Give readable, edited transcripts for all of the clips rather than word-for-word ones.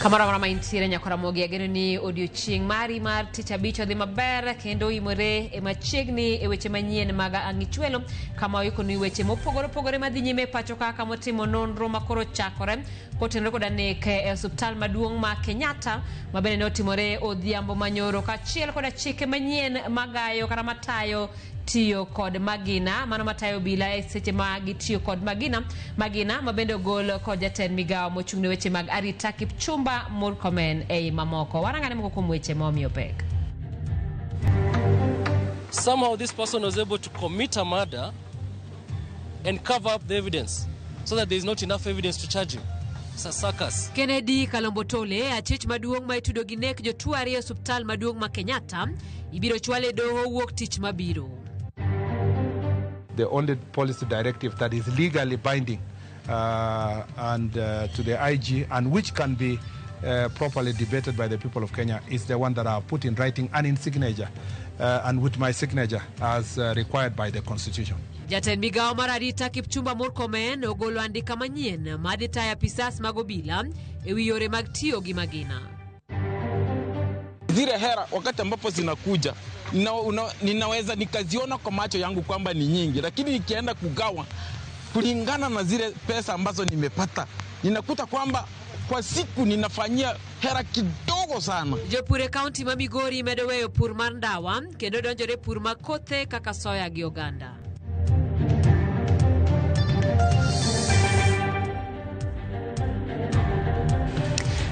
Kamara maintiere nyakora mogi ageno ni odiochieng mari mar tich abich odhi maber kendo imore e machiegni e weche manyien mag ang'ichwelo kama oyiko ni weche mopogore opogore madhi nyime pacho kaka motimo nonro makoro chakore kotenore koda nek e osiptal maduong' ma Kenyatta mabende ne otimore odhiambo manyoro kachiel koda chike manyien magayo kata matayo tiyo kod magina mano matayo bila e seche mag tiyo kod magina mabende ogol kod jatend migawo mochung'ne weche mag arita Kipchumba Murkomen e mamoko warangane moko kuom weche momiyo pek. Somehow this person was able to commit a murder and cover up the evidence so that there is not enough evidence to charge him. It's a circus. Kennedy Kalombotole achich maduong' ma itudo gi nek jotuo ariyo osiptal maduong' ma Kenyatta ibiro chwale doho wuok tich mabiro. The only policy directive that is legally binding and to the IG and which can be properly debated by the people of Kenya is the one that I have put in writing and in signature and with my signature as required by the Constitution. Jatend migawo mar arita Kipchumba Murkomen ogolo andika manyien madhi tayo pisas mag obila ewi yore mag tiyo gi magina. Zile hera wakati ambapo zinakuja ninaweza nikaziona kwa macho yangu kwamba ni nyingi, lakini nikienda kugawa kulingana na zile pesa ambazo nimepata ninakuta kwamba kwa siku ninafanyia hera kidogo sana. Jopure kaunti ma Migori medoweyo pur mar ndawa kendo donjore pur mag kothe kaka soya gi oganda.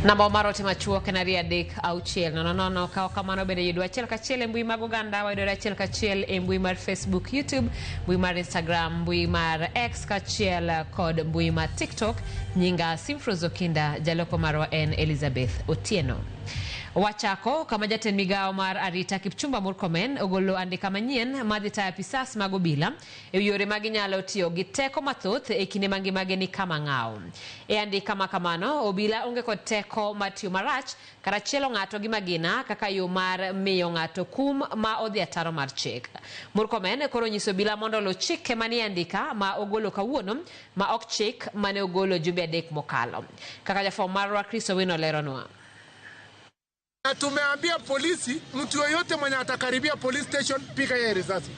Namba maro tima chuo kenari adek auchiel nono kao kamano bende yudo achiel kachiel e mbui mag oganda wayudo achiel kachiel e mbui mar Facebook, YouTube, mbui mar Instagram, mbui mar X kachiel kod mbui mar TikTok. Nyinga Simfrozo Kinda, jaloko marwa en Elizabeth Otieno. Wachako kama jatend migawo mar arita Kipchumba Murkomen ogolo andika manyien madhi tayo pisas mag obila e yore mag nyalo tiyo gi teko mathoth e kinde mangimagi ni kama ng'aw. E andika makamano obila onge kod teko matiyo marach kata chielo ng'ato gi magina kaka yo mar miyo ng'ato kum ma odhi ataro mar chik. Murkomen koro nyiso obila mondo oluw chike manie andika ma ogolo kawuono ma ok chik mane ogolo jumbe adek mokalo. Kaka jafwambo marwa Kristo Wino leronwa. Na tumeambia polisi mtu yoyote mwenye atakaribia police station piga yeye risasi.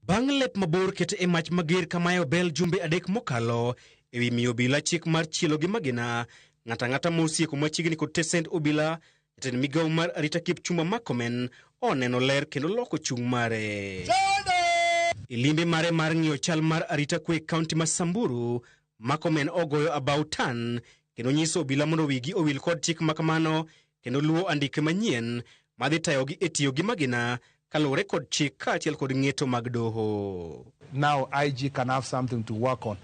Banglep mabor kete e mach mager kamayo bel jumbe adek mokalo ewi miyo obila chik mar chielo gi magina ng'ata mosieko machiegni kod tesend obila jatend migawo mar arita Kipchumba Murkomen oneno ler kendo loko chung' mare. Ilimbe mare mar ng'iyo chal mar arita kwe kaunti ma Samburu Murkomen ogoyo about tan kendo nyiso obila mondo wigi owil kod chik makamano kendo luwo andike manyien madhi tayogi e tiyo gi magina kalure kod chik kaachiel kod ng'eto mag doho. Now IG can have something to work on.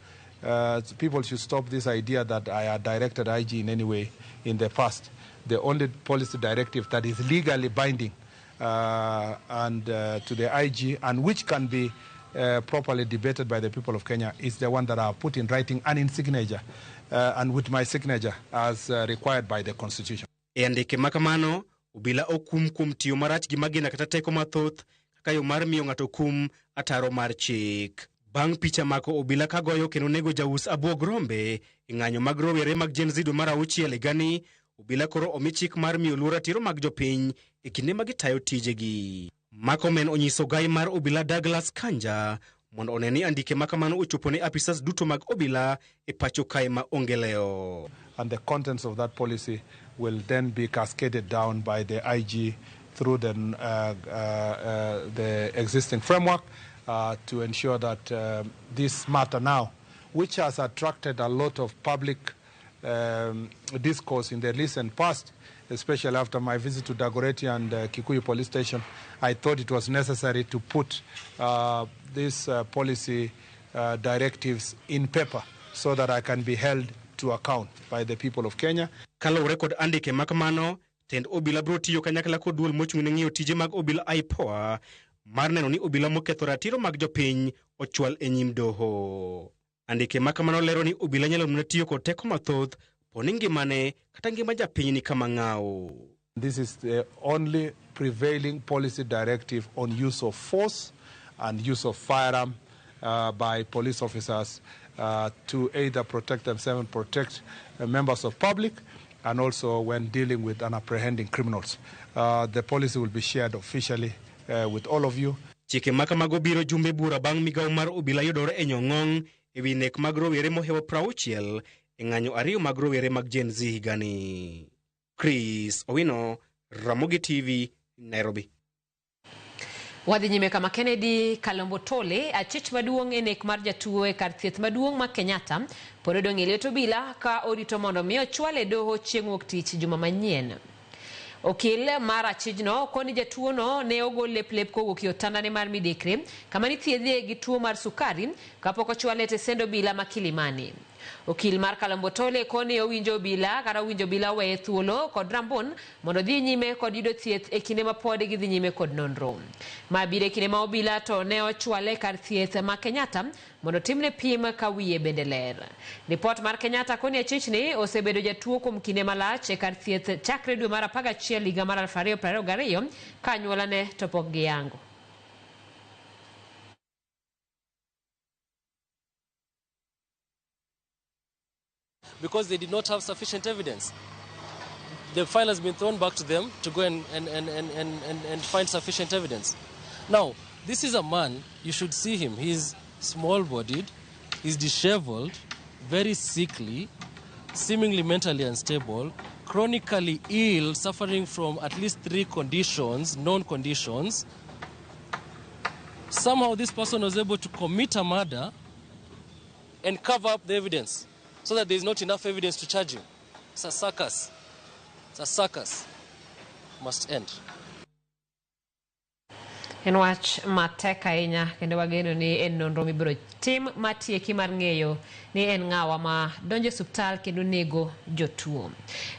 People should stop this idea that I had directed IG in any way in the past. The only policy directive that is legally binding and to the IG and which can be properly debated by the people of Kenya is the one that I have put in writing and in signature and with my signature as required by the Constitution. E andike makamano obila okum kum tiyo marach gi magina kata teko mathoth kaka yo mar miyo ng'ato kum ataro mar chik. Bang' picha mako obila kagoyo kendo nego jaus abuog rombe e ng'anyo mag rowere mag Gen Z mar 6 higani obila koro omi chik mar miyo luor ratiro mag jopiny e kinde ma gitayo tijegi. Murkomen onyiso gai mar obila Douglas Kanja mondo oneni andike makamano ochopo ne apisas duto mag obila e pacho kae ma onge leo. And the contents of that policy will then be cascaded down by the IG through the existing framework to ensure that this matter now, which has attracted a lot of public discourse in the recent past, especially after my visit to Dagoretti and Kikuyu police station. I thought it was necessary to put these policy directives in paper so that I can be held to account by the people of Kenya. Kaluwore kod andike makamano, tend obila biro tiyo kanyakla kod duol mochung' ne ng'iyo tije mag obila IPOA mar neno ni obila moketho ratiro mag jopiny ochwal e nyim doho. Andike makamano lero ni obila nyalo mana tiyo kod teko mathoth poni ngimane kata ngima japiny ni kama ng'awo. This is the only prevailing policy directive on use of force and use of firearm by police officers to either protect themselves and protect members of public, and also when dealing with and apprehending criminals. The policy will be shared officially with all of you. Chike makamago biro jumbe bura bang' migawo mar obila yudore e nyong'ong ewi nek mag rowere mohewo 60 e ng'anyo ariyo mag rowere mag Gen Z higani. Chris Owino, Ramogi TV, Nairobi. Wadhi nyime kama Kennedy Kalombo Tole, achich maduong' e nek mar jatuo e kar thieth maduong' ma Kenyatta, pod odong' e lwet obila ka orito mondo mi ochwal e doho chieng' wuok tich juma manyien. Okil mar achijno koni jatuo no ne ogol lep kowuok e otandane mar midekre kama ni thiedhie gi tuo mar sukari kapok ochwale e sendo obila ma Kilimani. Okil mar Kalombo Tole koni owinjo obila weye thuolo kod rambon mondo dhi nyime kod yudo thieth e kinde ma pod gidhi nyime kod nonro. Ma bire kinde ma obila to ne ochwale kar thieth ma Kenyatta mondo timne pim ka wiye bende ler. Report mar Kenyatta koni achichni osebedo jatuo kuom kinde malach e kar thieth chakre dwe mar 11 higa mar 2022 ka anyuolane to pok giyango. Because they did not have sufficient evidence. The file has been thrown back to them to go and find sufficient evidence. Now, this is a man, you should see him. He's small-bodied, he's disheveled, very sickly, seemingly mentally unstable, chronically ill, suffering from at least 3 conditions, known conditions. Somehow this person was able to commit a murder and cover up the evidence, so that there is not enough evidence to charge him. It's a circus. It's a circus. Must end. En wach matek ahinya kendo wageno ni en nonro mibiro tim matieki mar ng'eyo ni en ng'awa ma donjo suptal kendo nego jotuo.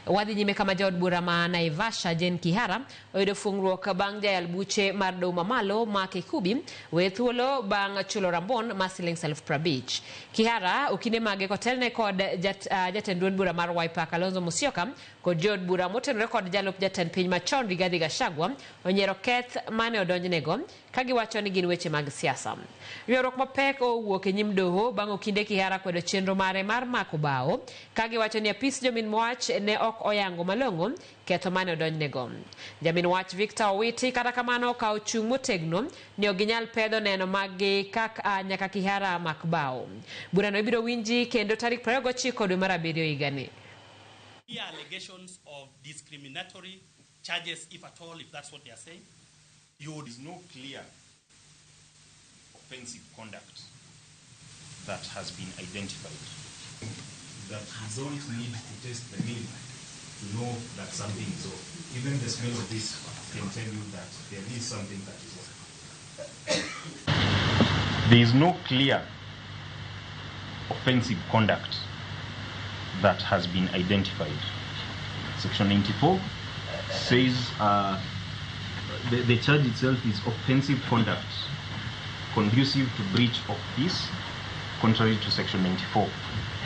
Wadhi nyime kama jaod bura ma Naivasha Jen Kihara oyudo fungruok bang' jayal buche mar doho mamalo ma Kikubi we thuolo bang' chulo rambon ma siling 50,000. Kihara okinde mage kotelne kod jatend duond bura mar Wiper Kalonzo Musyoka kod jod bura motenore kod jalup jatend piny machon Rigathi Gachagua onyiero keth mane odonjnego kagi wacho ni gin weche mag siasa. Riwruok mapek owuok e nyim doho bang' okinde Kihara kwedo chenro mare mar mako bao kagi wacho ni apis jomin wach ne ok oyango malong'o ketho mane odonjnego. Jamin wach Victor Owiti kata kamano ka ochung' motegno ni ok ginyal pedho neno magi kaka nyaka Kihara mak bao. Burano ibiro winji kendo tarik 29 dwe mar 7 higani. Allegations of discriminatory charges, if at all, if that's what they are saying. There is no clear offensive conduct that has been identified. That you don't need to test the milk to know that something is off. Even the smell of this can tell you that there is something that is off. There is no clear offensive conduct that has been identified. Section 94 says the charge itself is offensive conduct conducive to breach of peace, contrary to Section 94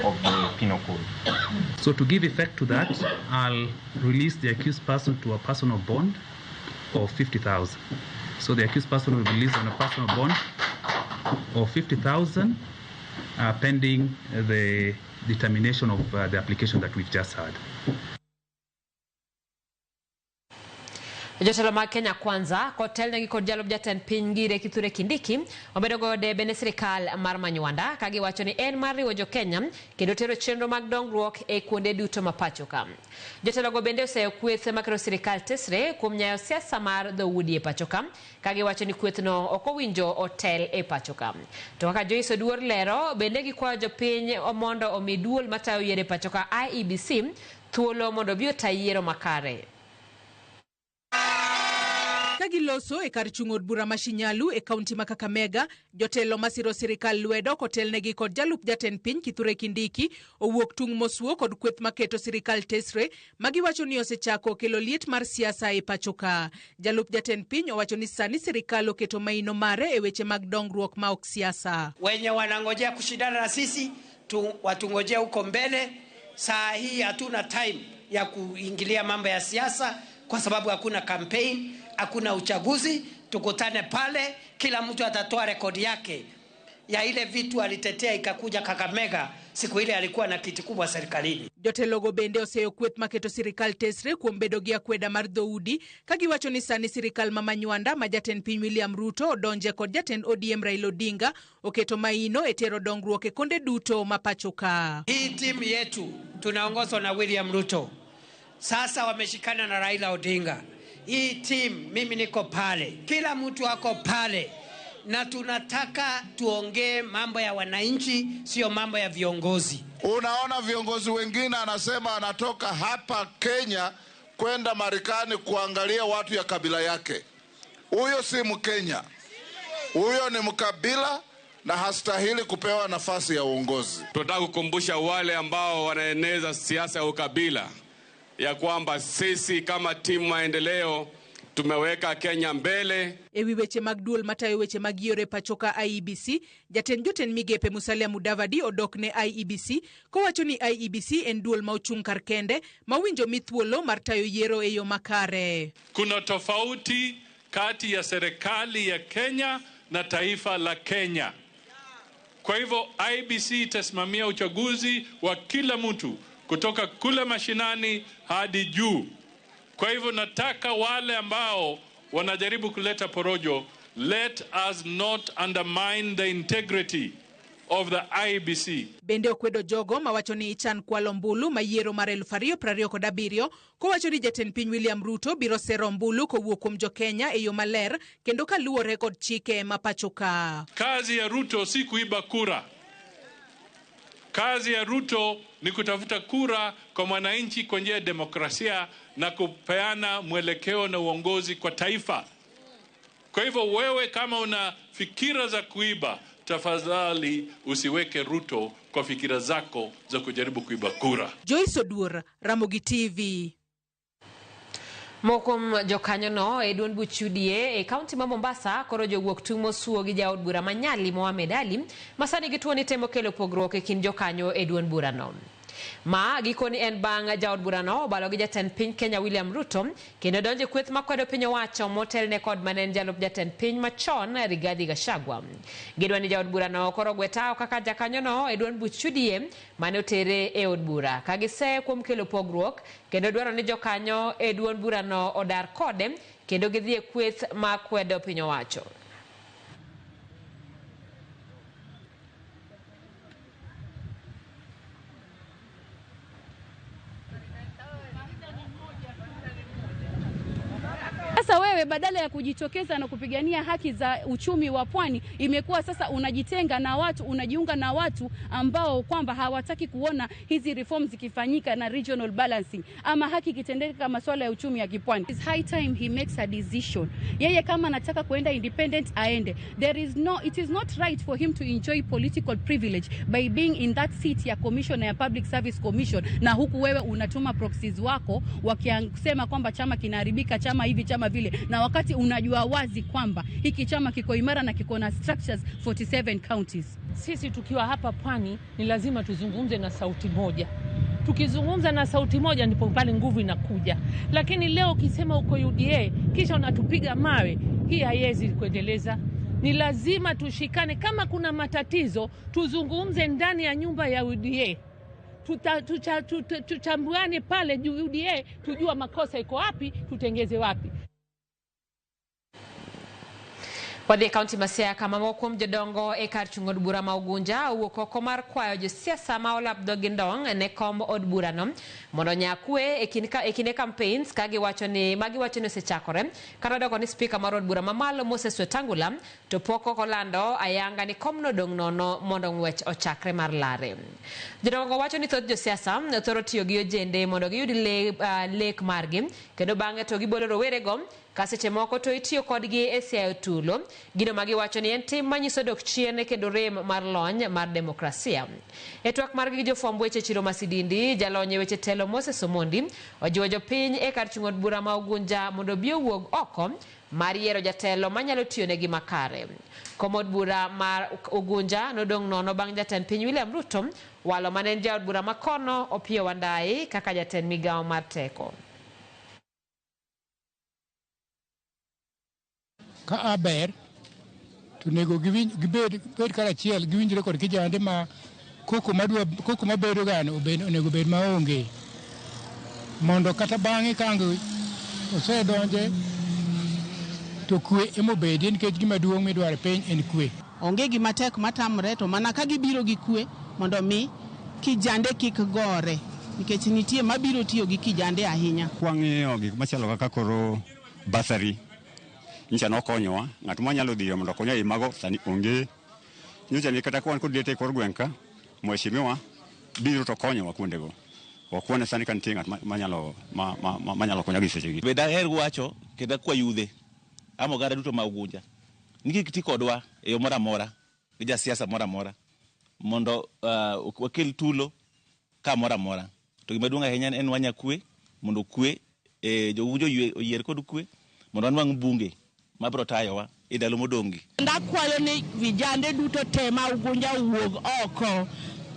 of the Penal Code. So to give effect to that, I'll release the accused person to a personal bond of 50,000. So the accused person will be released on a personal bond of 50,000 pending the determination of the application that we've just had. Jotelo mag Kenya Kwanza kotel ne kod jalop jatend piny Ngire Kithure Kindiki obedo gode bende sirikal mar Manywanda ka giwacho ni en mar riwo jo Kenya kendo tero chenro mag dongruok e kuonde duto ma pacho ka. Jotelo go bende oseyo kweth makero sirikal tesre kuom nyayo siasa mar dhoudi e pacho ka giwacho ni kwethno ok owinjo otel e pacho ka. To kaka Joyce Oduor lero bende gikwayo jopiny mondo omi duol matayo yiero e pacho ka IEBC thuolo mondo bi ota yiero makare. Kagiloso e kar chung'od bura mashinyalu e kaunti ma Kakamega, jotelo masiro sirikal lwedo kotelnegi kod jalup jatend piny Kithure Kindiki owuok tung' mosuo kod kweth maketo sirikal tesre magiwacho ni osechako kelo liet mar siasa e pachoka. Jalup jatend piny owacho ni sani sirikal oketo maino mare e weche mag dongruok ma ok siasa. Wenye wanangojea kushindana na sisi watungojea huko mbele. Saa hii hatuna time ya kuingilia mambo ya siasa kwa sababu hakuna campaign, hakuna uchaguzi. Tukutane pale, kila mtu atatoa rekodi yake ya ile vitu alitetea ikakuja Kakamega siku ile alikuwa na kiti kubwa serikalini. Jotelo go bende oseyo kweth maketo sirikal tesre kuom bedo gi akweda mar dhoudi kagiwacho ni sani sirikal ma Manywanda ma jatend piny William Ruto odonje kod jatend ODM Raila Odinga oketo maino e tero dongruok e konde duto ma pachoka. Hii timu yetu tunaongozwa na William Ruto. Sasa wameshikana na Raila Odinga. Hii timu mimi niko pale, kila mtu ako pale, na tunataka tuongee mambo ya wananchi, sio mambo ya viongozi. Unaona viongozi wengine anasema anatoka hapa Kenya kwenda Marekani kuangalia watu ya kabila yake. Huyo si Mkenya, huyo ni mkabila na hastahili kupewa nafasi ya uongozi. Tunataka kukumbusha wale ambao wanaeneza siasa ya ukabila ya kwamba sisi kama timu maendeleo tumeweka Kenya mbele. Ewi weche mag duol matayo weche mag yore pachoka IEBC, jatend migepe Musalia Mudavadi odokne IEBC kowacho ni IEBC en duol ma ochung' kar kende mawinjo mithuolo mar tayo yiero e yo makare. Kuna tofauti kati ya serikali ya Kenya na taifa la Kenya. Kwa hivyo IEBC itasimamia uchaguzi wa kila mtu kutoka kule mashinani hadi juu. Kwa hivyo nataka wale ambao wanajaribu kuleta porojo, let us not undermine the integrity of the IEBC. Bende okwedo jogo mawacho ni ichan kwalo mbulu mayiero mar 2027 kowacho ni jatend piny William Ruto biro sero mbulu kowuok kuom jo Kenya e yo maler kendo kaluwore kod chike ma pachoka. Kazi ya Ruto si kuiba kura. Kazi ya Ruto ni kutafuta kura kwa mwananchi kwa njia ya demokrasia na kupeana mwelekeo na uongozi kwa taifa. Kwa hivyo wewe kama una fikira za kuiba, tafadhali usiweke Ruto kwa fikira zako za kujaribu kuiba kura. Joyce Oduor, Ramogi TV. Mokum jokanyo no e duond buch UDA e kaunti ma Mombasa koro jowuok tung' mosuo gi jaod bura Manyali Mohamed Ali masani gituoni temo kelo pogruok e kind jokanyo e duond bura no. Ma gikoni en bang' jaod bura no balo gi jatend piny Kenya William Ruto kendo donje kweth makwedo piny owacho motel ne kod manen jalup jatend piny machon Rigathi Gachagua. Gidwa ni jaod bura no koro gwetao kaka jakanyo no e duond buch UDA mane otere e od bura kagise kuom kelo pogruok kendo dwaro ni jokanyo e duond bura no odar kode kendo gidhie kweth makwedo piny owacho. Sasa wewe badala ya kujitokeza na kupigania haki za uchumi wa pwani, imekuwa sasa unajitenga na watu, unajiunga na watu ambao kwamba hawataki kuona hizi reforms zikifanyika na regional balancing ama haki kitendeka masuala ya uchumi ya kipwani. It's high time he makes a decision. Yeye kama anataka kuenda independent aende. It is not right for him to enjoy political privilege by being in that seat ya commission ya Public Service Commission na huku wewe unatuma proxies wako wakisema kwamba chama kinaharibika, chama hivi, chama vile, na wakati unajua wazi kwamba hiki chama kiko imara na kiko na structures 47 counties. Sisi tukiwa hapa pwani ni lazima tuzungumze na sauti moja. Tukizungumza na sauti moja ndipo pale nguvu inakuja. Lakini leo ukisema uko UDA kisha unatupiga mawe, hii haiwezi kuendeleza. Ni lazima tushikane, kama kuna matatizo tuzungumze ndani ya nyumba ya UDA. Tuchambuane pale UDA, tujua makosa iko wapi, tutengeze wapi. Wadhi kaunti Masia kama mokuom jodongo e kar chung od bura ma Ugunja owuok oko mar kwayo josiasa ma olapdho gi ndong ne komb od burano mondo nyakwe e kinde campaigns ka giwacho ni osechakore kata doko ni speaker mar od bura mamalo Moses Wetangula to poko kolando ayanga ni komno dong nono mondo ngwech ochakre mar lare. Jodongo wacho ni thoth josiasa thoro tiyo gi ojende mondo giyud lek margi kendo bang'e to gibolo rowerego kaseche moko to itiyo kodgi e siayo tulo gino magiwacho ni en tim manyiso dok chien kendo rem mar lony mar demokrasia. E twak margi gi jofwamb weche chiro Masidindi, jalony e weche telo Moses Omondi ojiwo jopiny e kar chung od bura ma Ugunja mondo bi owuog oko mar yiero jatelo manyalo tiyonegi makare. Kom od bura mar Ugunja nodong' nono bang' jatend piny William Ruto walo mane en jaod bura makono Opiyo Wandayi kaka jatend migawo mar teko. Ka aber to nego gibed karachiel giwinjre kod kijande ma koko mabedo gano onego bed maonge mondo kata bang'e kango osedonje to kwe emobedi nikech gima duong' midwaro piny en kwe. Onge gima tek matamre to mana ka gibiro gi kwe mondo mi kijande kik gore nikech nitie mabiro tiyo gi kijande ahinya. Kwang'iyo gik machalo kaka koro basari nyicha nokonyowa ng'at manyalo dhiyo mondo okonya e mago sani onge nyicha ni kata kwan kod liete kor gwenka mheshimiwa biro to konyowa kuondego okwane sani kan tinga manyalo konya gi sechegi. Be daher wacho kenda kwa yudhe amo gara duto ma Ugunja niki kiti kodwa e yo mora mora gi jasiasa mora mora mondo wakel tulo ka mora mora to gima duong' ahinya en wanya kwe mondo kwe jowujo oyier kod kwe mondo anwang' bunge mabro tayowa e ndalo modongi. Ndakwayo ni vijande duto tema Ugunja wuog oko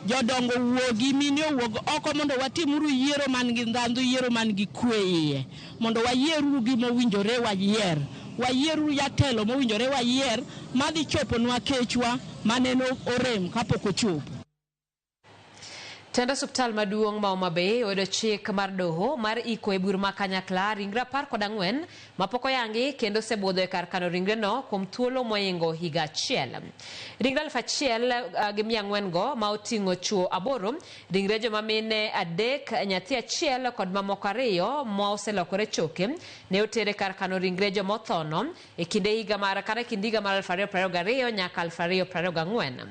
jodongo wuogi mini wuog oko mondo watimuru yiero man gi ndhandhu yiero man gi kwe iye mondo wayieru gi mowinjore wayier wayieru jatelo mowinjore wayier madhi choponwa kechwa maneno orem kapok ochopo. Tenda Hospital maduong' ma Homa Bay oyudo chik mar doho mar iko e bur ma kanyakla ringre 14 mapoko yangi kendo sebudho e kar kano ringre no kuom thuolo moingo higa achiel. Ringre 1,400 go ma oting'o chuo 8, ringre joma mine 3, nyathi 1 kod mamoko 2 ma oselokore choke ne otere kar kano ringre joma othono e kinde higa mar 2022 nyaka 2024.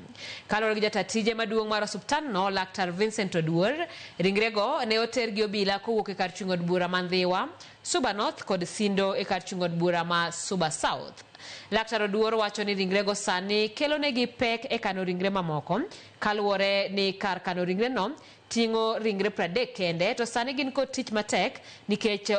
Kaluwore gi jatatije maduong' mar osuptal no Laktar Vincent Oduor, ringrego ne oter gi obila kowuok e kar chung od bura Mandhiwa, Suba North kod Sindo e kar chung od bura ma Suba South. Laktar Oduor wacho ni ringrego sani kelo negi pek e kano ringre mamoko kaluwore ni kar kano ringre no tingo ringre 30 kende to sani gin kod tich matek nikech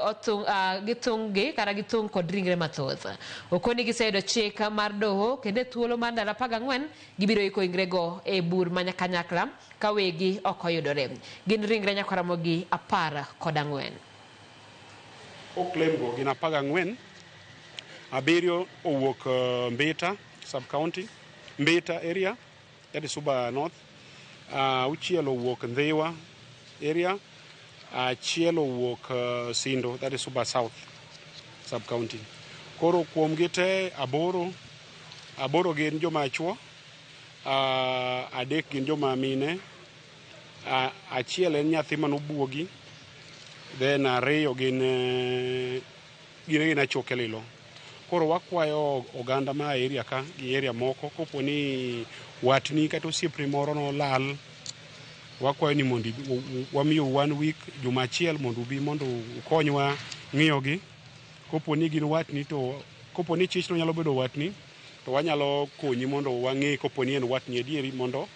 githung kod ringre mathoth. Okoni giseyudo chik mar doho kende thuolo mar ndalo 14 gibiro iko ringrego e bur manyakanyakla ka wegi ok oyudore. Gin ringre nyakaramogi 14. Unclaimed go gin 14, 7 owuok Mbita sub county, Mbita area, that is Suba North. Uchielo owuok Ndhiwa area, chielo owuok Sindo, that is Suba South sub county. Koro kuom gite aboro gin joma chuo, 3 gin joma mine, 1 en nyathi manobuogi, then 2 gin achoke lilo. Koro wakwayo oganda ma area ka gi area moko kopo ni watni kata osiepni moro no lal, wakwayo ni mondo wamiyo 1 week juma achiel mondo ubi mondo ukonywa ng'iyogi. Kopo ni gin watni to kopo ni chich no nyalo bedo watni to wanyalo konyi mondo wang'e kopo ni en watni adieri mondo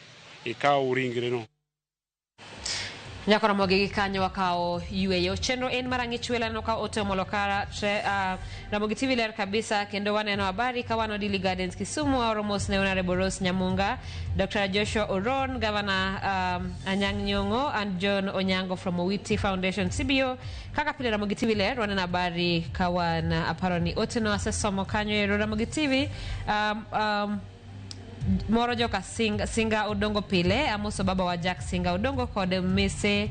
ikaw ringre no. Nyakora mogi kanyo wakao yueyo chenro en marang'ich wela no ka otemolo kara Ramogi TV ler kabisa kendo waneno habari ka wano Dili Gardens Kisumu Oromos ne Honorable Rose Nyamunga, Dr. Joshua Oron, Governor Anyang' Nyong'o and John Onyango from Owiti Foundation CBO. Kaka pile Ramogi TV ler waneno habari ka wan aparoni oteno asesomo kanyo ero Ramogi TV moro joka Singa Odongo Pile amoso baba wa Jack Singa Odongo kod Mise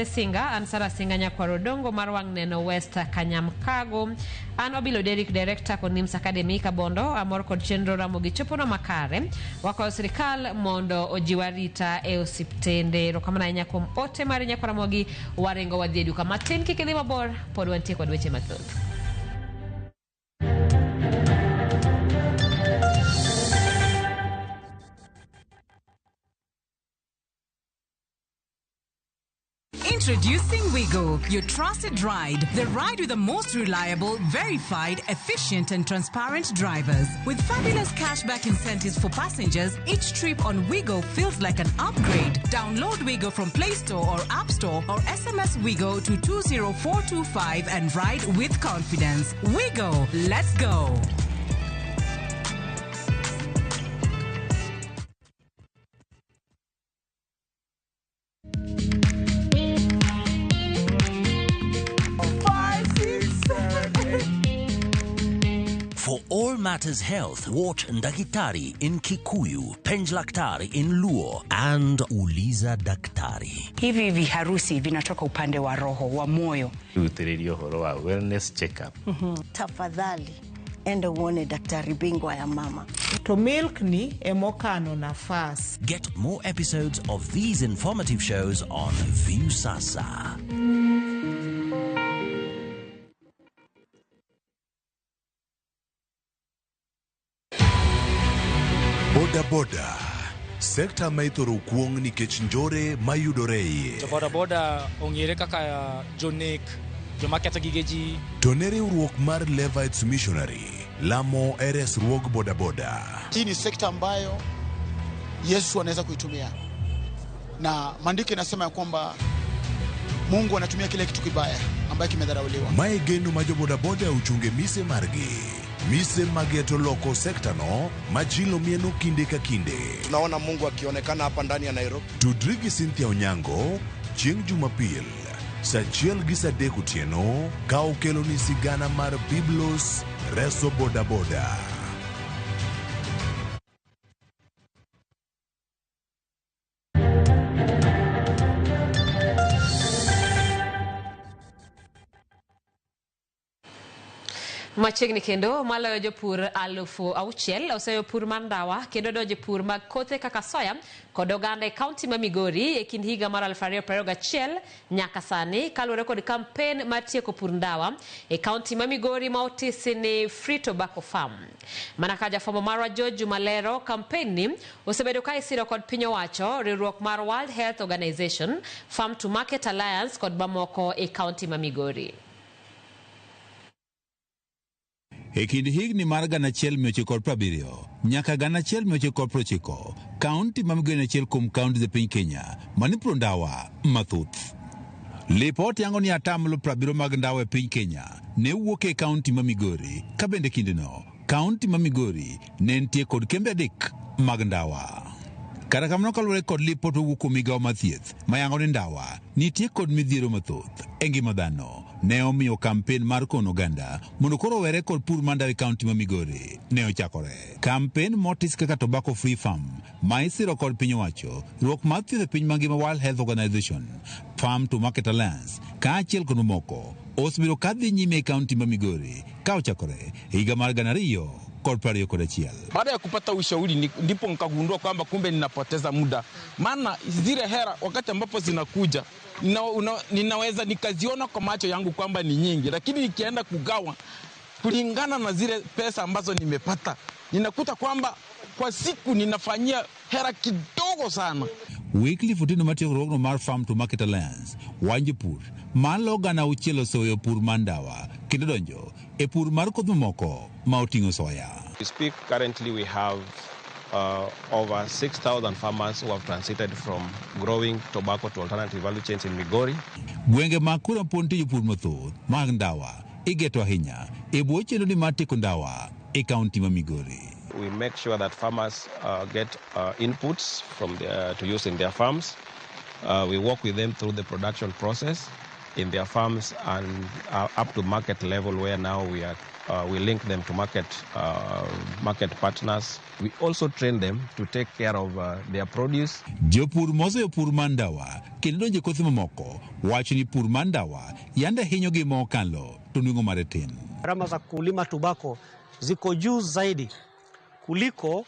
Singa Ansara Singa Nyakwaro Odongo marwang neno West Kanyamkago an obilo Derek director kod Nims Academy Kabondo amor kod chenro Ramogi chopono makare wako sirikal mondo ojiwarita e osiptende rokamana nyakom ote mari Nyakwaro Ramogi warengo wadhiedu kama tin kikilima bor pod wantie kod weche mathoth. Introducing Wiggo, your trusted ride. The ride with the most reliable, verified, efficient and transparent drivers. With fabulous cashback incentives for passengers, each trip on Wiggo feels like an upgrade. Download Wiggo from Play Store or App Store or SMS Wiggo to 20425 and ride with confidence. Wiggo, let's go. For all matters health, watch Ndakitari in Kikuyu, Penj Laktari in Luo, and Uliza Daktari. Hivi viharusi vinatoka upande wa roho, wa moyo. Utiredio horo wa wellness check-up. Tafadhali, enda uone daktari bingwa ya mama. To milk ni emokano nafasi. Get more episodes of these informative shows on View Sasa. Boda boda. Sekta maithoro kuong nikech njore mayudore iye. Boda boda ong'ere kaka jonek, joma ketho gige ji. To ne riwruok mar Levites Missionary lamo resruog boda boda. Hii ni sekta ambayo Yesu anaweza kuitumia. Na maandiko yanasema ya kwamba Mungu anatumia kile kitu kibaya ambaye kimedharauliwa. Mae geno ma boda boda uchunge mise margi. Mise mageto loko sekta no majilo mieno kinde ka kinde. Tunaona Mungu akionekana hapa ndani ya Nairobi. Tudrigi Cynthia Onyango chieng' Jumapil sachiel gi sadek otieno ka okelo ni sigana mar Biblos reso boda boda. Machiegni kendo maloyo jopur 6,000 oseyo pur mar ndawa kendo dojo pur mag kothe kaka soya kod oganda e kaunti ma Migori e kind higa mar 2021 nyaka sani kaluwore kod kampen mar tieko pur ndawa e kaunti ma Migori ma otisi ni Free Tobacco Farm. Mana ka jafwambo marwa George Malero kampen ni osebedo ka isiro kod piny owacho, riwruok mar World Health Organization, Farm to Market Alliance kod mamoko e kaunti ma Migori. E kind higni mar 1970 nyaka 1990, kaunti ma Migori achiel kuom kaunti e piny Kenya manipuro ndawa mathoth. Lipot yango ni atamlo 70 mag ndawa e piny Kenya ne wuok e kaunti ma Migori, ka bende kindeno kaunti ma Migori ne nitie kod kembe 3 mag ndawa. Kata kamano kaluwore kod lipot owuok kuom migawo mathieth mayango ni ndawa nitie kod midhiero mathoth e ngima dhano, ne omiyo kampen mar kono oganda mondo koro were kod pur mar ndawa e kaunti ma Migori ne ochakore. Kampen motis kaka Tobacco Free Farm ma isiro kod piny owacho, riwruok mar thieth e piny mangima World Health Organization, Farm to Market Alliance kaachiel kod mamoko osebiro kadhi nyime e kaunti ma Migori ka ochakore e higa mar 2021. Baada ya kupata ushauri ndipo nikagundua kwamba kumbe ninapoteza muda. Maana zile hera wakati ambapo zinakuja ninaweza nikaziona kwa macho yangu kwamba ni nyingi, lakini nikienda kugawa kulingana na zile pesa ambazo nimepata, ninakuta kwamba kwa siku ninafanyia hera kidogo sana. Weekly futino matio rogno mar Farm to Market Alliance wanje pur maloga na uchielo soyo pur mandawa kendo donjo e pur mar kodh moko ma oting'o soya. We speak currently we have over 6,000 farmers who have transited from growing tobacco to alternative value chains in Migori. Gwenge makura ponte jopur mathoth mag ndawa igeto ahinya e bwo chenro ni mar tieko ndawa e kaunti ma Migori. We make sure that farmers get inputs from to use in their farms. We work with them through the production process in their farms and up to market level, where now we link them to market partners. We also train them to take care of their produce. Jopur mose pur mandawa kendo donje kothe mamoko wacho ni pur mandawa yanda hinyo gi mokalo to nwingo maretin. Gharama za kulima tubako ziko juu zaidi kuliko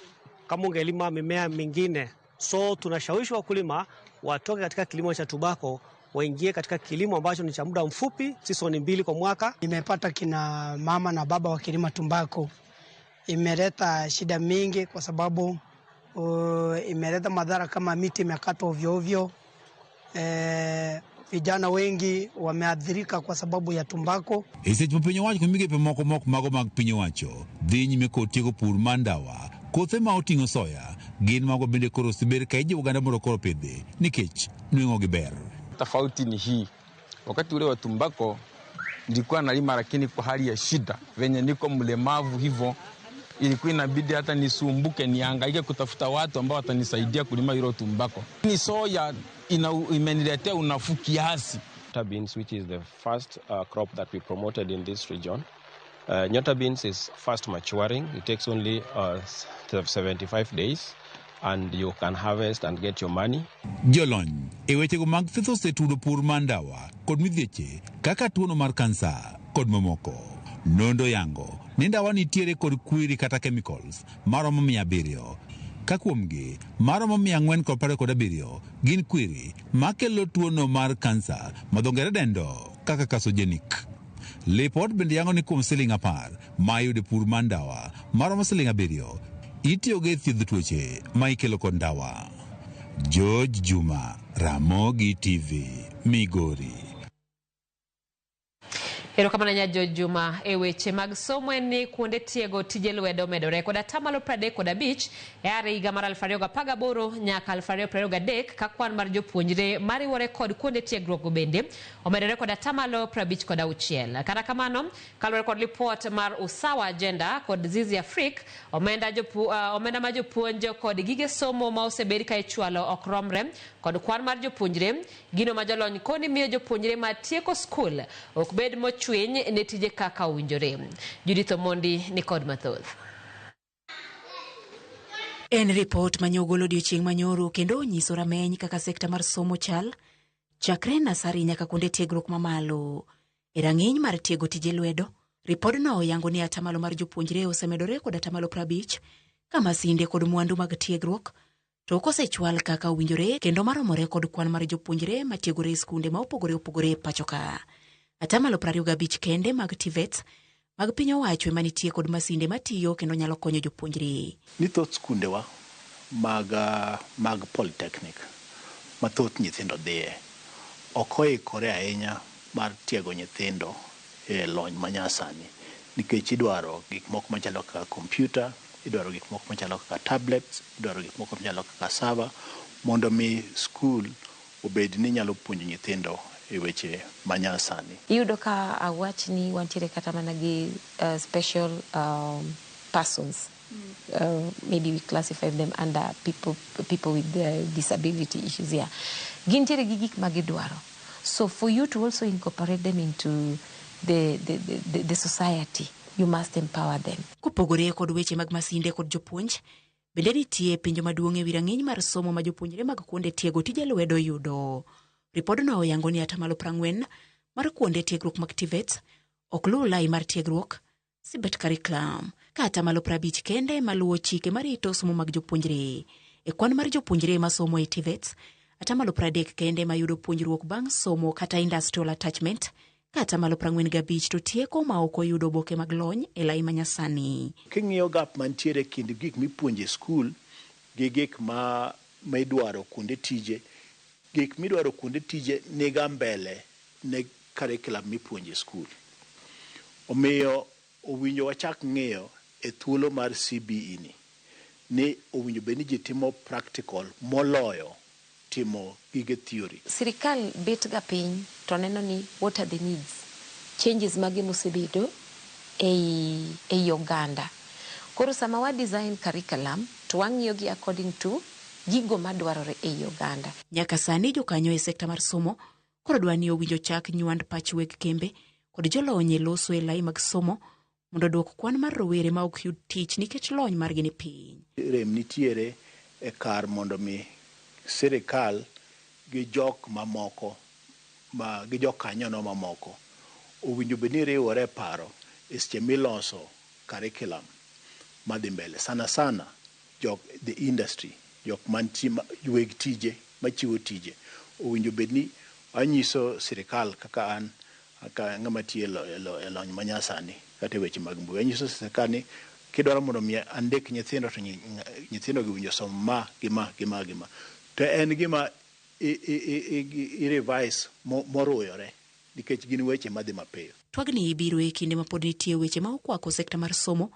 kama ungelima mimea mingine. So tunashawishi wakulima watoke katika kilimo cha tubako waingie katika kilimo ambacho ni cha muda mfupi, season 2 kwa mwaka. Nimepata kina mama na baba wakilima tumbako. Imeleta shida mingi kwa sababu imeleta madhara kama miti imekatwa ovyo ovyo. Vijana wengi wameathirika kwa sababu ya tumbako. Seche pinyo wacho migepe moko mago mag pinyo wacho dhi nyime kod tieko pur mandawa. Kothe ma oting'o soya gin mago bende koro siber ka iji Uganda moro koro pidhi nikech nweng'o gi ber. Tofauti ni hii. Wakati ule wa tumbako nilikuwa nalima, lakini kwa hali ya shida, venye niko mlemavu hivyo ilikuwa inabidi hata nisumbuke nihangaike kutafuta watu ambao watanisaidia kulima hilo tumbako. Ni soya imeniletea unafuu kiasi. Nyota beans, which is the first crop that we promoted in this region. Nyota beans is fast maturing. It takes only 75 days. And you can harvest and get your money. Jolony wechego mag thieth osetudo pur mandawa kod midhieche kaka tuono mar kansa kod mamoko. Nondo yango ni ndawa nitiere kod kwiri kata chemicals maromo 700. Ka kuomgi maromo 427 gin kwiri makelo tuono mar kansa madhongere dendo kaka carcinogenic. Lipot bende yango ni kuom $10 mayude pur mandawa maromo $7 itiyoge thiedho tuoche ma ikelo kod ndawa. George Juma, Ramogi TV, Migori. Erokamano nya George Juma. Weche mag somo ni kuonde tiego tije lwedo medore kod 35% e higa mar 2018 nyaka 2023 ka kwan mar jopuonjre mariwore kod kuonde tiegruok bende omedore kod 56%. Kata kamano, kaluwore kod report mar Usawa Agenda kod Zizi Afrique, omenda ma jopuonjo kod gige somo ma osebedi ka ichwalo ok romre kod kwan mar jopuonjre, gino ma jolony koni miyo jopuonjre ma tieko skul ok bed mochwiny ne tije kaka owinjore. Judith Omondi ni kod mathoth. En report manyogolo odiochieng' manyoro kendo nyiso rameny kaka sekta mar somo chal chakre nasari nyaka kuonde tiegruok mamalo. E rang'iny mar tiego tije lwedo, ripodno oyango ni atamalo mar jopuonjre osemedore kod 50% ka masinde kod mwandu mag tiegruok to osechwal kaka owinjore kendo maromore kod kwan mar jopuonjre matiegore e skunde ma opogore pachoka. Atamalo 25 kende mag TVET mag piny owacho ema nitie kod masinde matiyo kendo nyalo konyo jopuonjre. Ni thoth skundewa mag polytechnic mathoth nyithindo dhiye ok oikore ahinya mar tiego nyithindo e lony manyasani, nikech idwaro gik moko machalo kaka kompyuta, idwaro gik moko machalo kaka tablets, idwaro gik moko machalo kaka server mondo mi skul obed ni nyalo puonjo nyithindo e weche manyasani. Iyudo ka awachni wantiere kata mana gi special persons. Maybe we classify them under people with disability issues here. Gintiere gi gik magidwaro. So for you to also incorporate them into the society, you must empower them. Kupogore kod weche mag masinde kod jopuonj, bende nitie penjo maduong' e wi rang'iny mar somo ma jopuonjre mag kuonde tiego tije lwedo yudo. Ripodno oyango ni 40% mar kuonde tiegruok mag TVET ok luw lai mar tiegruok CBET curriculum, ka 50% kende maluwo chike marito somo mag jopuonjre. E kwan mar jopuonjre ma somo e TVET, 30% kende mayudo puonjruok bang' somo kata industrial attachment, ka 45% to tieko ma ok oyudo oboke mag lony e lai manyasani. King'iyo gap mantiere kind gik mipuonje skul gi gik ma idwaro kuonde tije, gik midwaro kuonde tije niga mbele ne curriculum mipuonje skul. Omiyo owinjo wachak ng'iyo e thuolo mar CBE ni owinjo beni ji timo practical moloyo timo gige theory. Sirikal bet ga piny to neno ni what are the needs, changes mage mosebedo e Uganda. Koro sama wa design curriculum to wang'iyo gi according to gigo madwarore e Uganda. Nyaka sani jokanyo e sekta mar somo koro dwani owinjo chak nywand pach weg kembe kod jolony e loso e lai mag somo mondo dwok kwan mar rowere ma ok yud tich nikech lony margi ni piny. Rem nitiere e kar mondo mi sirikal gi jok mamoko gi jok kanyono mamoko owinjo bed ni riwore paro e seche miloso curriculum madhi mbele sana the industry jok mantie weg tije machiwo tije owinjo bed ni anyiso sirikal kaka an ng'ama tie e lony manyasani kata weche mag mbui anyiso sirikal ni kidwaro mondo mi andik nyithindo to nyithindo gi winjo som ma gima to en gima i revise moruyore nikech gin weche madhi mapiyo. Twagni ibiro e kinde ma pod nitie weche ma okwako sekta mar somo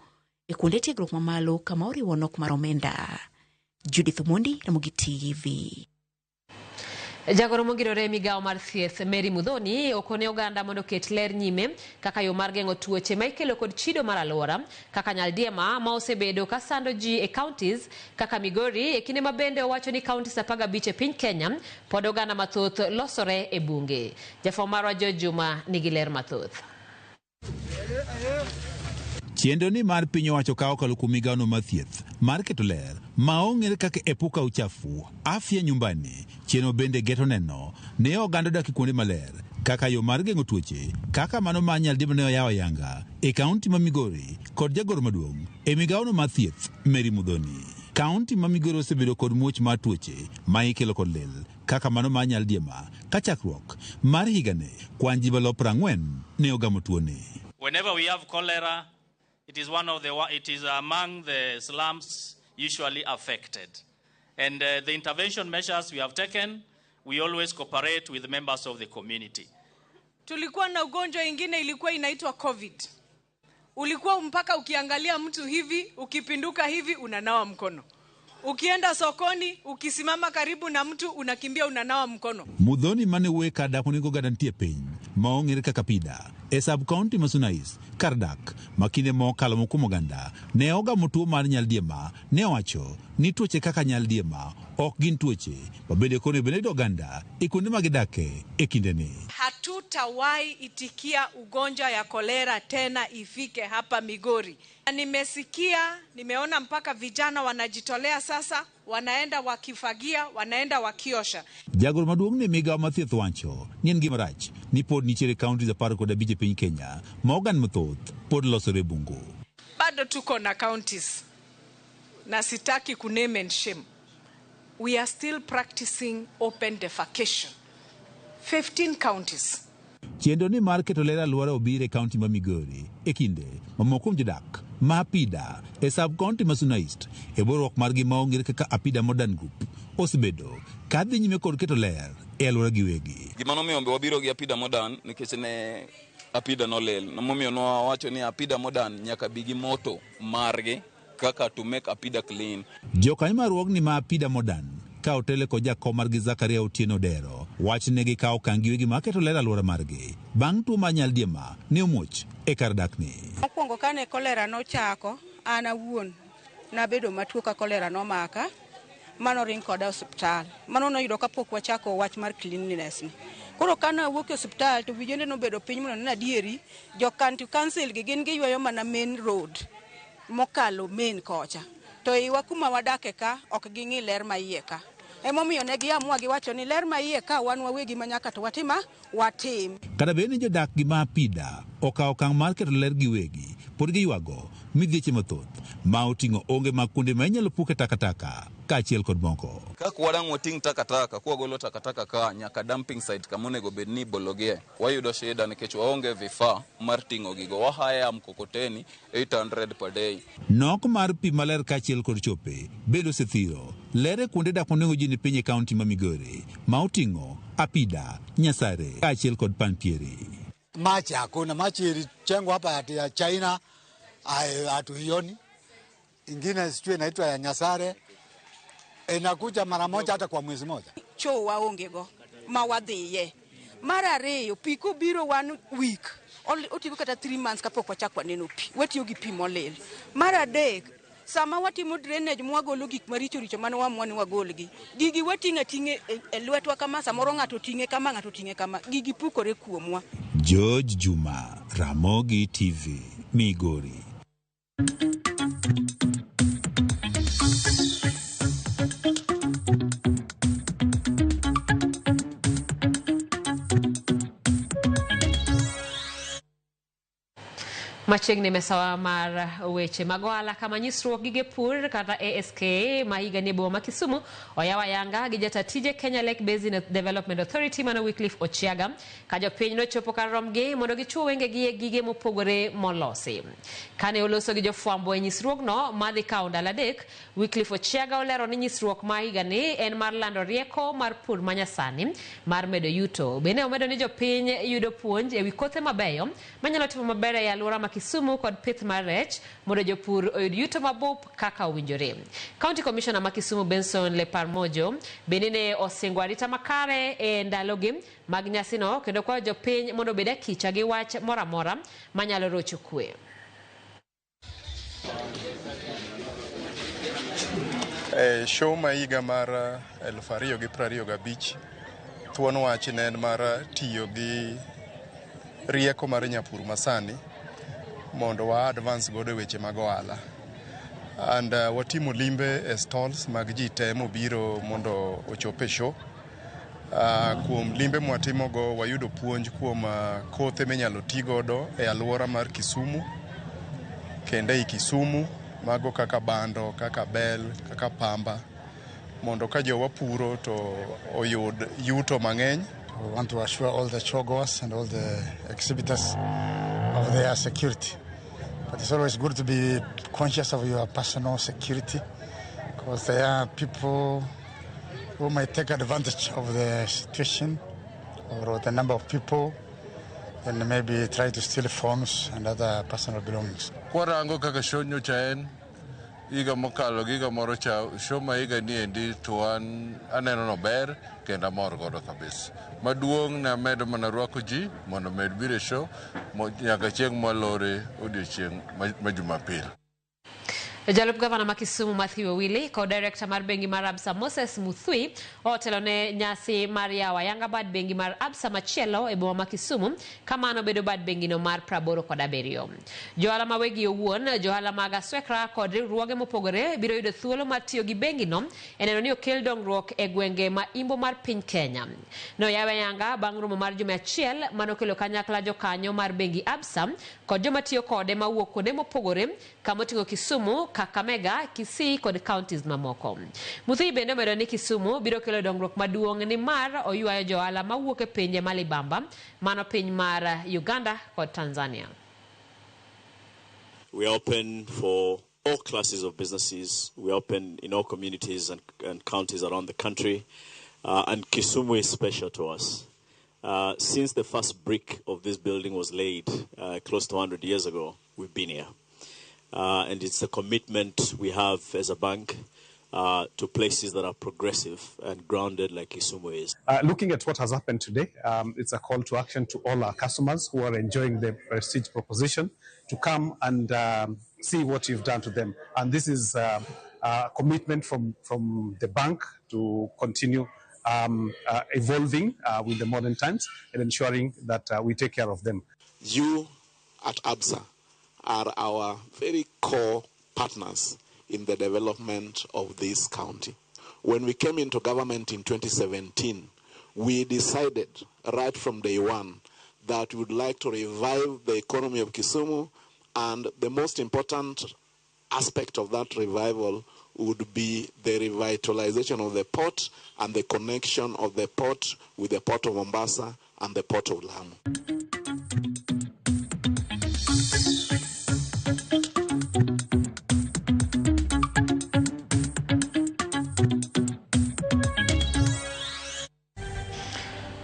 e kuonde tiegruok mamalo kama oriwo nok mar omenda. Judith Omondi, Ramogi TV. Jagoro mogirore migawo mar thieth Mary Mudhoni okone oganda mondo ket ler nyime kaka yo mar geng'o tuoche ma ikelo kod chido mar alwora kaka nyaldiema ma osebedo ka sando ji e counties kaka Migori e kinde ma bende owacho ni counties 15 e piny Kenya pod oganda mathoth losore e bunge. Jafwambo marwa Juma nigi ler mathoth. Chiendo ni mar piny owacho kawo kalo kuom migawo mar thieth mar keto ler maong'ere kaka epuka uchafu afya nyumbani chieno bende geto neno ne oganda dak kuonde maler kaka yo mar geng'o tuoche kaka mano ma nyaldiema ne oyawo yanga e kaunti ma Migori kod jagoro maduong' e migawo mar thieth Mary Mudhoni. Kaunti ma Migori osebedo kod muoch mar tuoche ma ikelo kod lel kaka mano ma nyaldiema ka chakruok mar higane kwan ji 40 ne ogamo tuoni. Whenever we have cholera, it is among the slums usually affected. And the intervention measures we have taken, we always cooperate with members of the community. Tulikuwa na ugonjwa ingine ilikuwa inaitwa COVID. Ulikuwa mpaka ukiangalia mtu hivi, ukipinduka hivi unanawa mkono. Ukienda sokoni, ukisimama karibu na mtu unakimbia unanawa mkono. Mudhoni mane weka daponego garantie piny maong'ere kaka pida e sub county Masunais Kardak makinde mokalo mokumo ganda ne ogamo tuo mar nyaldiema ne owacho ni tuoche kaka nyaldiema ok gin tuoche mabende kone bende oganda e kuonde magidake e kindeni. Hatutawahi itikia ugonjwa ya kolera tena ifike hapa Migori. Nimeona mpaka vijana wanajitolea sasa, wanaenda wakifagia, wanaenda wakiosha. Jagoro maduong' ne migawo mar thieth wacho ni en gima rach ni pod nitiere kaunti 15 e piny Kenya ma oganda mathoth pod losore bungu. Bado tuko na counties na sitaki ku name and shame. We are still practicing open defecation. 15 counties. Chiendo ni mar keto ler alwora obire kaunti ma Migori e kinde mamoko jodak ma apida e sub county Masunais e borok margi maong'ere kaka apida modern group osebedo kadhi nyime kod keto ler e alwora giwegi. Gima nomiyo wabiro gi apida modern nikech ne apida nolel. Nomiyo nowacho ni apida modern nyaka bigi moto margi kaka to make apida clean. Jokanyo marwogni ma apida modern ka otele ko jakom margi Zakaria Otieno Dero wach ne gi kawo kangiwegi ma keto ler alwora margi bang' tuo ma nyaldiema ne omuoch e kar dakni. Mokwongo kane kolera nochako an awuon nabedo matuo ka kolera nomaka mano ring koda osiptal mano noyudo kapok wachako wach mar cleanliness ni. Koro kana wuok e osiptal to vijende nobedo piny mondo na dieri jo county council gi gin giywayo mana main road mokalo main kocha to iwa kuma wadake ka ok ging'i ler ma iye ka. Emomiyo ne giamua giwacho ni ler ma iye ka wan wawegi manyaka to watim. Kada bende jodak gi ma apida okawo okang' mar keto ler giwegi pod giywago midhieche mathoth ma oting'o onge mag kuonde ma inyalo puke takataka kaachiel kod moko. Kaka wadang' wating' takataka kwagolo takataka ka nyaka dumping site kamonego bed ni bologie wayudo shida nikech waonge vifaa mar ting'o gigo. Wahaya mkokoteni 800 per day. Nok mar pi maler kaachiel kod chope bedo osethiro lere kuonde dak monego ji ni piny e kaunti ma Migori ma oting'o apida Nyasare kaachiel kod Panpieri. Machi hakuna, machi ilijengwa hapa ya China hatuioni. Ingine sijui inaitwa ya Nyasare inakuja mara moja hata kwa mwezi moja. Choo waonge go mawadhiye. Mara ariyo pi kobiro 1 week otigo kata 3 months kapok wachak waneno pi. Watiyo gi pi molil. Mara adek sama watimo drainage mwagolo gik maricho richo mane wamwani wagolgi gigi watinga tinge e lwetwa kama samoro ngato tinge kama gigi pukore kuomwa. George Juma, Ramogi TV, Migori. Machiegni mesawa mar weche mag ohala kama nyisruok gige pur kata ASK mahiga ni boma Kisumu oyawa yanga gi jatatije Kenya Lake Basin Development Authority mano Wycliffe Ochiaga ka jopiny nochopo kar romgi mondo gichuo wengegi e gige mopogore molosi. Kane oloso gi jofwambo e nyisruokno madhi kawo ndalo adek, Wycliffe Ochiaga olero ni nyisruok mahiga ni en mar lando rieko mar pur manyasani mar medo yuto. Bende omedo ni jopiny yudo puonj e wi kothe mabeyo manyalo timo maber e alwora Kisumu kod pith mar rech mondo jopur oyud yuto mabup kaka owinjore. County Commissioner ma Kisumu Benson Leparmojo bende ne osingo arita makare e ndalogi mag nyasino kendo kwa jopiny mondo obed akicha gi wach moramora manyalo rocho kwe. Show mahiga mar 2025 thuon wach ne en mar tiyo gi rieko mar nyapur masani mondo wa advance godo weche mag ohala. And watimo limbe e stalls mag ji te mobiro mondo ochope show. Kuom limbe mwatimo go wayudo puonj kuom kothe minyalo ti godo e alwora mar Kisumu kendo i Kisumu mago kaka bando, kaka bel, kaka pamba mondo ka jowa puro to oyud yuto mang'eny. We want to assure all the showgoers and all the exhibitors of their security. But it's always good to be conscious of your personal security because there are people who might take advantage of the situation or the number of people and maybe try to steal phones and other personal belongings. Kwarango kaka shonyo chaen iga mokalo giga moro cha shoma iga ni endi to aneno no ber kenda mor godo kabisa. Maduong na medo mana rwako ji mondo med bire show nyaka chieng' molore odiochieng' ma Jumapil. Jalup Gavana ma Kisumu Matthew Owili ko Director mar bengi mar ABSA Moses Muthui otelo ne nyasi mar yawa yanga bad bengi mar ABSA machielo e boma ma Kisumu kamano bedo bad bengi no mar 87. Johala ma wegi owuon, johala mag aswekra kod riwruoge mopogore biro yudo thuolo mar tiyo gi bengi no eneno ni okel dongruok e gwenge ma imbo mar piny Kenya. No yawa yanga bang' romo mar juma achiel manokelo kanyakla jokanyo mar bengi ABSA kod joma tiyo kode mawuok kuonde mopogore kamoting'o Kisumu, Kakamega, Kisii kod counties mamoko. Muthui bende omedo ni Kisumu biro kelo dongruok maduong' ni mar oywayo johala mawuok e pinje malibamba mano piny mar Uganda kod Tanzania. We are open for all classes of businesses. We are open in all communities and counties around the country. And Kisumu is special to us. Since the first brick of this building was laid close to 100 years ago, we've been here. And it's a commitment we have as a bank to places that are progressive and grounded like Kisumu is. Looking at what has happened today, it's a call to action to all our customers who are enjoying the Prestige proposition to come and see what you've done to them. And this is a commitment from the bank to continue evolving with the modern times and ensuring that we take care of them. You at ABSA are our very core partners in the development of this county. When we came into government in 2017, we decided right from day one that we would like to revive the economy of Kisumu, and the most important aspect of that revival would be the revitalization of the port and the connection of the port with the port of Mombasa and the port of Lamu.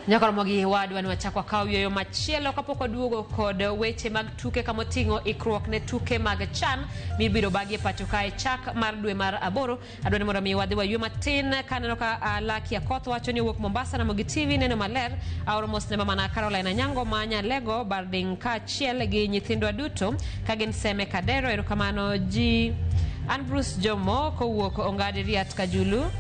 Nyakoromogi wadwa ni wachakwa kawo yoyo machielo kapok oduogo kod weche mag tuke kamoting'o ikruok ne tuke mag CHAN mibiro bagi e pacho kae chak mar dwe mar 8. Adwa ni mondo mi wadhi waywe matin kaneno ka Laki Akoth wacho ni wuok Mombasa na Mogi TV neno maler aoro mos ne mama na Caroline Nyango manya lego barding ka chiel gi nyithindwa duto kagin seme kadero erokamano ji An Bruce Jomo kowuok Ongadi Riat Kajulu,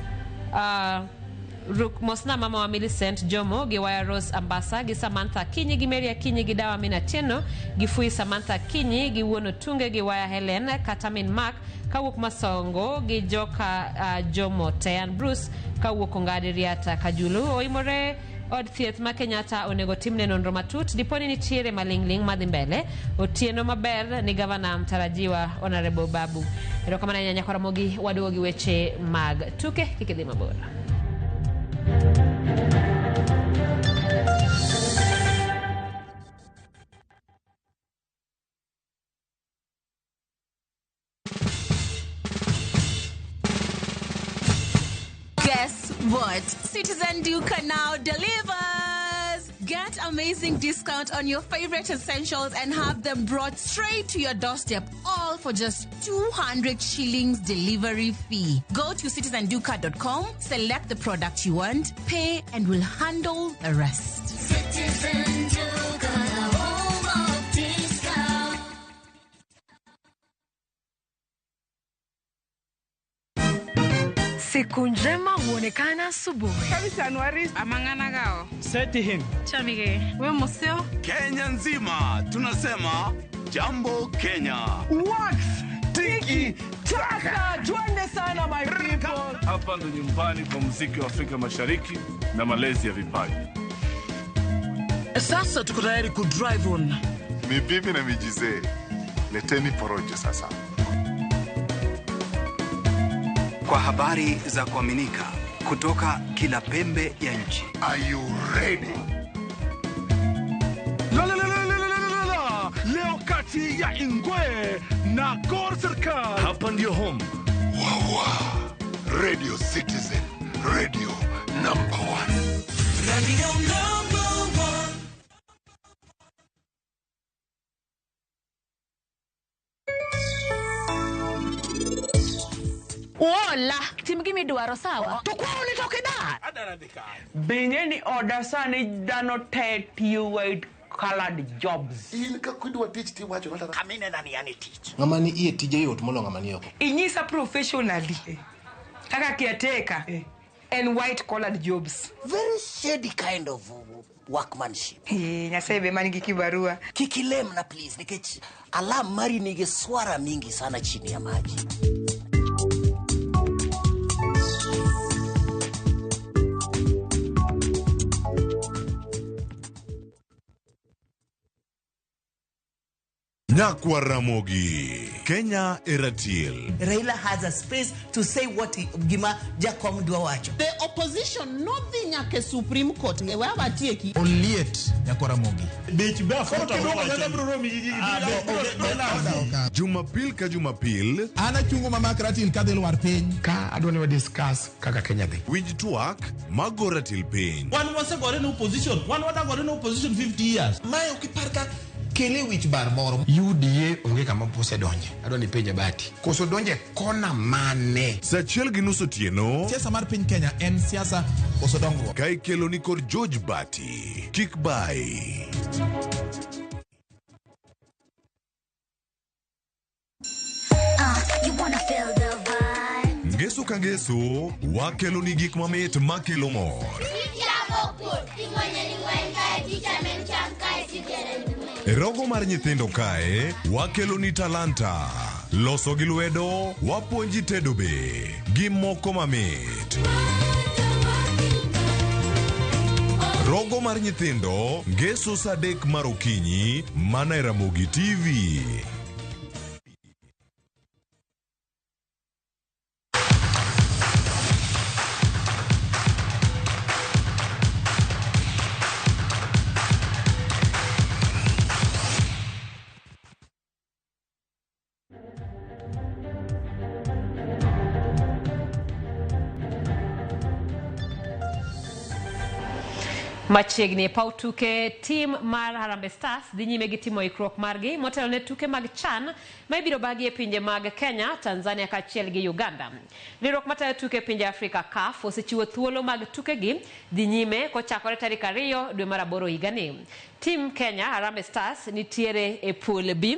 Mosna Mama wa Millicent Jomo gi Waya Rose Ambassa gi Samantha Kinyi gi Maria Kinyi gi Dawa Minatieno gi Fui Samantha Kinyi gi Wono Tunge gi Waya Helen Katamin Mark kawuok Masongo gi Joka Jomo Tayan Bruce kawuok Ongadi Riat Kajulu oimore od thieth ma Kenyatta onego timne nonro matut diponi nitiere malingling madhi mbele otieno maber ni gavana mtarajiwa Honorable Babu. Erokamana nyanya kwa Ramogi waduogi weche mag tuke kikidhi mabora. Guess what? Citizen Duka now delivers! Get amazing discount on your favorite essentials and have them brought straight to your doorstep, all for just 200 shillings delivery fee. Go to citizenduka.com, select the product you want, pay, and we'll handle the rest. Citizen Duka, home of discount. Siku njema huonekana asubuhi. Kabisa Anuari amangana gao. Seti him. Chamige. We museo. Kenya nzima tunasema jambo Kenya. Wax, tiki, taka. Twende sana my people. Hapa ndo nyumbani kwa muziki wa Afrika Mashariki na malezi ya vipaji. Sasa tuko tayari ku drive on. Mibibi na mijize. Leteni porojo sasa. Kwa habari za kuaminika kutoka kila pembe ya nchi. Are you ready? Leo kati ya Ingwe na Gor Serikal. Hapa ndio home. Wawa. Radio Citizen. Radio number 1. Radio number 1. Ola, timgimi duaro sawa. To kwa unitoke da? Adaradika. Binyeni order sani dano you white colored jobs. Ilika kudwa teach ti wacho natara. Kamine nani yani teach. Ngamani iye tije yot molo ngamani yoko. Inyisa professionally. Taka kiateka. And white collared jobs. Very shady kind of workmanship. Nyasebe manigi kibarua. Kikilem na please nikech ala mari nige swara mingi sana chini ya maji. Nyakwa Ramogi, Kenya Eratiel. Raila has a space to say what Gima Jakom Dwawacho. The opposition, nothing like Supreme Court. Oliet Nyakwa Ramogi. Jumapil ka Jumapil. Ana chungo mama kratil kadel war piny. Ka adwani wa discuss kaka Kenya dhi. Winj tuak magoratil piny. One was got in opposition. One was got in opposition 50 years. Mayo kiparka kele wich bar moro. UDA onge kama pose donje. Adwani penja bati. Koso donje kona mane. Sachiel gi nusu tieno. Siasa mar piny Kenya en siasa koso dongruok. Kai kelo ni kod George Bati. Kik bai. You wanna feel the vibe. Ngeso ka ngeso, wakelo ni gik mamit makelo mor. Rogo mar nyithindo kae, wakelo ni talanta. Loso gi lwedo, wapuonji tedo be. Gi moko mamit. Rogo mar nyithindo, ngeso saa 3 mar okinyi, mana e Ramogi TV. Machiegni paw tuke tim mar Harambee Stars dhi nyime gi timo ikruok margi motelo ne tuke mag CHAN ma ibiro bagi e pinje mag Kenya, Tanzania kaachiel gi Uganda. Riwruok matayo tuke pinje Afrika CAF osechiwo thuolo mag tukegi dhi nyime kochakore tarik 2 dwe mar 8 higani. Tim Kenya Harambee Stars nitiere e pool B.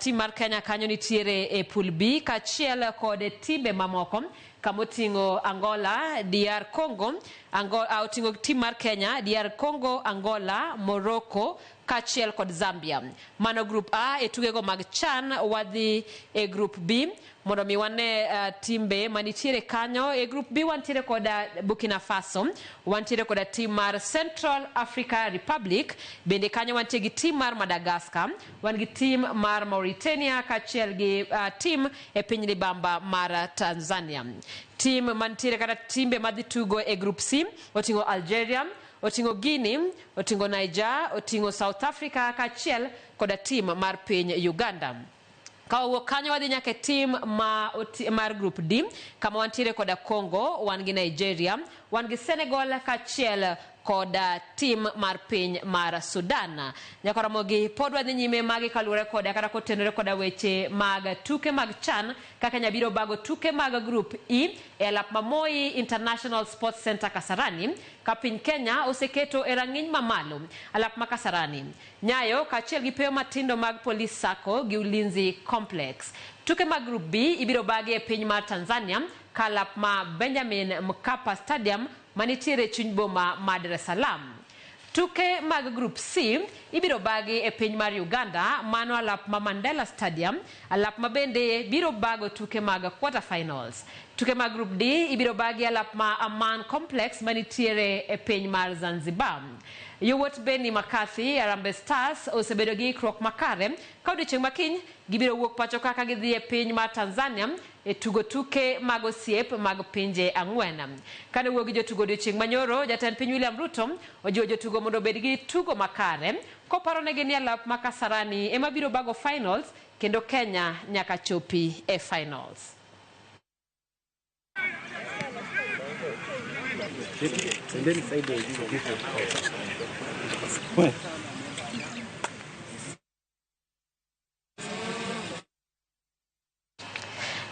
Tim mar Kenya kanyo nitiere e pool B kaachiel kod timbe mamoko kamotingo Angola, DR Congo, otingo tim mar Kenya, DR Congo, Angola, Morocco, kaachiel kod Zambia. Mano group A e tugego mag CHAN wadhi e group B mondo mi wane timbe manitiere kanyo. E group B wantiere koda Burkina Faso, wantiere koda tim mar Central Africa Republic, bende kanyo wantiere gi tim mar Madagascar, wan gi tim mar Mauritania kaachiel gi tim e piny libamba mar Tanzania. Tim mantiere kata timbe madhi tugo e group C otingo Algeria, otingo Guinea, otingo Niger, otingo South Africa kaachiel koda tim mar piny Uganda. Kawo kanyo wadhi nyaka tim mar group D kama wantiere koda Congo, wan gi Nigeria, wan gi Senegal kaachiel koda tim mar piny mar Sudan. Nyakoromogi pod wadhi nyime magi kaluwore koda kata kotenore koda weche mag tuke mag CHAN kaka nyabiro bago tuke mag group E e alap Moi International Sports Center Kasarani ka piny Kenya oseketo e rang'iny mamalo alap ma Kasarani. Nyayo kaachiel gi peyo matindo mag Police Sacco gi Ulinzi Complex. Tuke mag group B ibiro bagi e piny mar Tanzania ka alap ma Benjamin Mkapa Stadium manitiere chuny boma ma Dar es Salaam. Tuke mag group C ibiro bagi e piny mar Uganda, mano alap ma Mandela Stadium, alap ma bende biro bago tuke mag quarter finals. Tuke mag group D ibiro bagi alap ma Aman Complex manitiere e piny mar Zanzibar. Yowuot Benny McCarthy Harambee Stars osebedo gi ikruok makare ka odiechieng' makiny gibiro wuok pacho kaka gidhi e piny mar Tanzania e tugo tuke mag osiep mag pinje 4. Kane wuok gi jotugo odiechieng' manyoro, jatend piny William Ruto ojiwo jotugo mondo obed gi tugo makare koparo negi ni alap ma Kasarani ema biro bago finals kendo Kenya nyaka chopi e finals.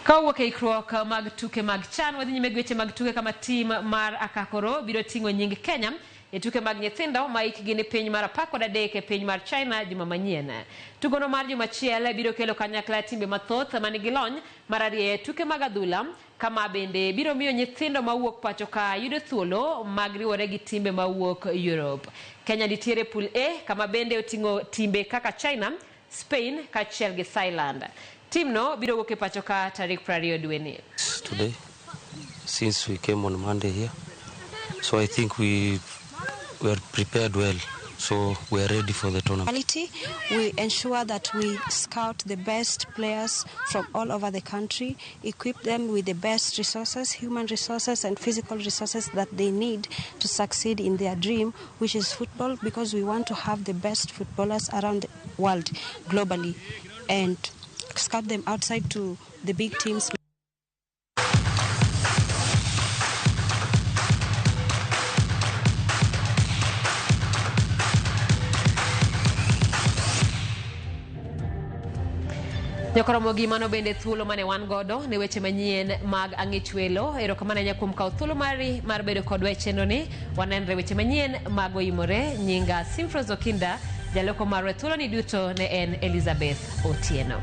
Kawuok e ikruok mag tuke mag CHAN wadhi nyime gi weche mag tuke kama tim mar Acakoro biro ting'o nying Kenya e tuke mag nyithindo ma hikgi ni piny mar 13 e piny mar China juma manyien. Tugono mar juma achiel biro kelo kanyakla timbe mathoth manigi lony mar arie tuke mag adhula kama bende biro miyo nyithindo mawuok pacho ka yudo thuolo mag riwore gi timbe mawuok Europe. Kenya nitiere pool A kama bende oting'o timbe kaka China, Spain kaachiel gi Thailand. Timno biro wuok e pacho ka tarik 20 dwe ni. Today, since we came on Monday here, so I think we were prepared well, so we are ready for the tournament. We ensure that we scout the best players from all over the country, equip them with the best resources, human resources and physical resources that they need to succeed in their dream, which is football, because we want to have the best footballers around the world globally and scout them outside to the big teams. Nyakoromogi mano bende thuolo mane wan godo ne weche manyien mag ang'ich welo. Erokamano ahinya kuom kawo thuolo mari mar bedo kod wecheno ni wanenre weche manyien mag oimore. Nyinga Simfros Okinda, jaloko marwa thuolo ni duto ne en Elizabeth Otieno.